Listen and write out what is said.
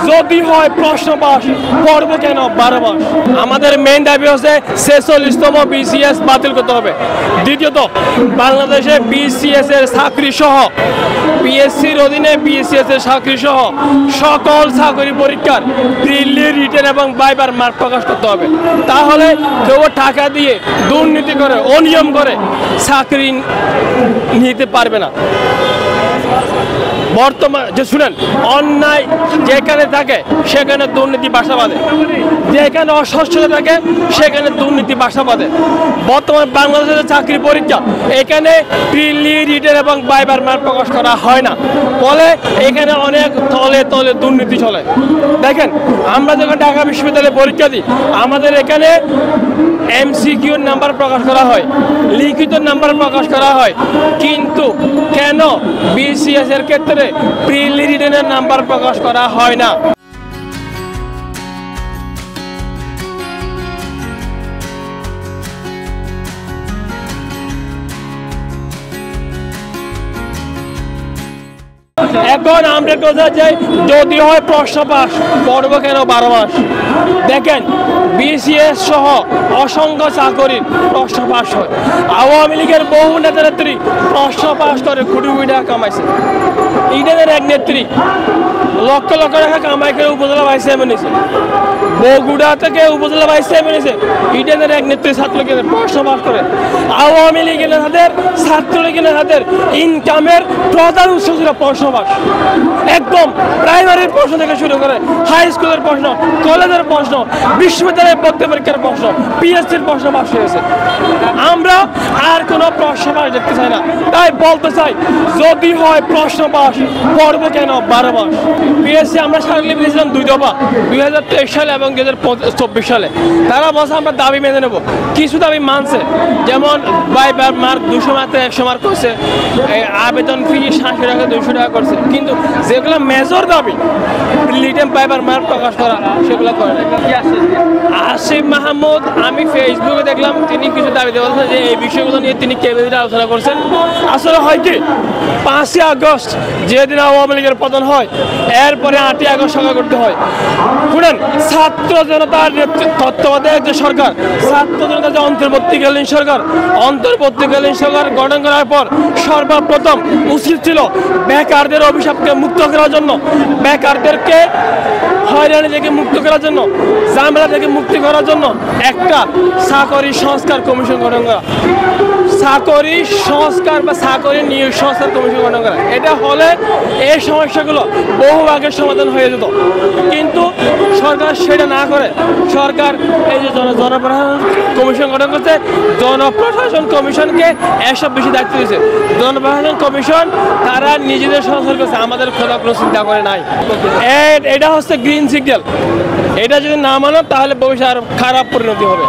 যদি হয় প্রশ্ন পাস পড়ব কেন 12 মাস। আমাদের মেইন দাবি হচ্ছে 46তম বিসিএস বাতিল করতে হবে। দ্বিতীয়ত বাংলাদেশে বিসিএস এর চাকরি সহ পিএসসির অধীনে বিসিএস এর চাকরি সহ সকল চাকরি পরীক্ষার প্রিলি রিটেন এবং ভাইবার মার্ক প্রকাশ করতে হবে। তাহলে কেউ টাকা দিয়ে দুর্নীতি করে অনিয়ম করে চাকরি নিতে পারবে না। বর্তমান যে শুনেন, অন্যায় যেখানে থাকে সেখানে দুর্নীতি বাসা বাঁধে, যেখানে অস্বচ্ছতা থাকে সেখানে দুর্নীতি বাসা বাঁধে। বর্তমান বাংলাদেশের চাকরি পরীক্ষা এখানে প্রিলি রিটেন এবং ভাইবার মার্ক প্রকাশ করা হয় না, ফলে এখানে অনেক তলে তলে দুর্নীতি চলে। দেখেন, আমরা যখন ঢাকা বিশ্ববিদ্যালয়ে পরীক্ষা দিই আমাদের এখানে এমসিকিউর নাম্বার প্রকাশ করা হয়, লিখিত নাম্বার প্রকাশ করা হয়, কিন্তু কেন বিসিএস এর ক্ষেত্রে প্রিলি রিটেনের নাম্বার প্রকাশ করা হয় না? এখন আমরা কথা চাই যদি হয় প্রশ্ন পাস পড়ব কেন 12 মাস। দেখেন, বিসিএস সহ অসংখ্য চাকরির প্রশ্ন পাস হয়। আওয়ামী লীগের বহু নেতা নেত্রী প্রশ্ন পাস করে কোটি কোটি টাকা কামাইছে। ইডেনের এক নেত্রী লক্ষ লক্ষ টাকা কামাই করে উপজেলা ভাইস চেয়ারম্যান হয়েছে। বগুড়া থেকে উপজেলা ভাইস চেয়ারম্যান হয়েছে ইডেনের এক নেত্রী ছাত্রলীগের প্রশ্ন পাস করে। আওয়ামী লীগের নেতাদের ছাত্রলীগের নেতাদের ইনকামের প্রধান উৎস ছিল প্রশ্ন পাস। একদম প্রাইমারির প্রশ্ন থেকে শুরু করে হাই স্কুলের প্রশ্ন, কলেজের প্রশ্ন, বিশ্ববিদ্যালয়ের ভর্তি পরীক্ষার প্রশ্ন, পিএসসির প্রশ্ন পাস হয়েছে। আমরা আর কোনো প্রশ্ন পাস দেখতে চাই না। তাই বলতে চাই যদি হয় প্রশ্ন পাস পড়ব কেন 12 মাস। পিএসসি আমরা স্মারকলিপি দিয়েছিলাম 2 দফা, 2023 সালে এবং 2024 সালে। তারা বলছে আমরা দাবি মেনে নেব। কিছু দাবি মানছে, যেমন ভাইবার মার্ক 200 মার্ক থেকে 100 মার্ক করছে, আবেদন ফি 60 টাকা 200 টাকা করছে, কিন্তু যেগুলো মেজর দাবি রিটেন ভাইবার মার্ক প্রকাশ করা সেগুলো করে না। আসিফ মাহমুদ, আমি ফেসবুকে দেখলাম তিনি কিছু দাবিতে বলছেন যে এই বিষয়গুলো নিয়ে তিনি ক্যাবিনেটে আলোচনা করছেন। আসলে হয় কি, 5ই আগস্ট যেদিন আওয়ামী লীগের পতন হয় এরপরে 8ই আগস্ট সরকার করতে হয়। শুনেন, ছাত্র জনতার তত্ত্বাবধায়ক যে সরকার, ছাত্র জনতার যে অন্তর্বর্তীকালীন সরকার গঠন করার পর সর্বপ্রথম উচিত ছিল বেকারদের অভিশাপকে মুক্ত করার জন্য, বেকারদেরকে হয়রানি থেকে মুক্ত করার জন্য, ঝামেলা থেকে মুক্তি করার জন্য একটা চাকরি সংস্কার কমিশন গঠন করা। চাকরি সংস্কার বা চাকরি নিয়োগ সংস্কার কমিশন গঠন করা, এটা হলে এই সমস্যাগুলো বহু আগের সমাধান হয়ে যেত। কিন্তু সরকার সেটা না করে সরকার এই যে জনপ্রশাসন কমিশন গঠন করছে, জনপ্রশাসন কমিশনকে এসব বেশি দায়িত্ব দিয়েছে। জনপ্রশাসন কমিশন তারা নিজেদের সংস্কার করছে, আমাদের কথা কোনো চিন্তা করে নাই। এটা হচ্ছে গ্রিন সিগন্যাল। এটা যদি না মানো তাহলে ভবিষ্যতে আরো খারাপ পরিণতি হবে।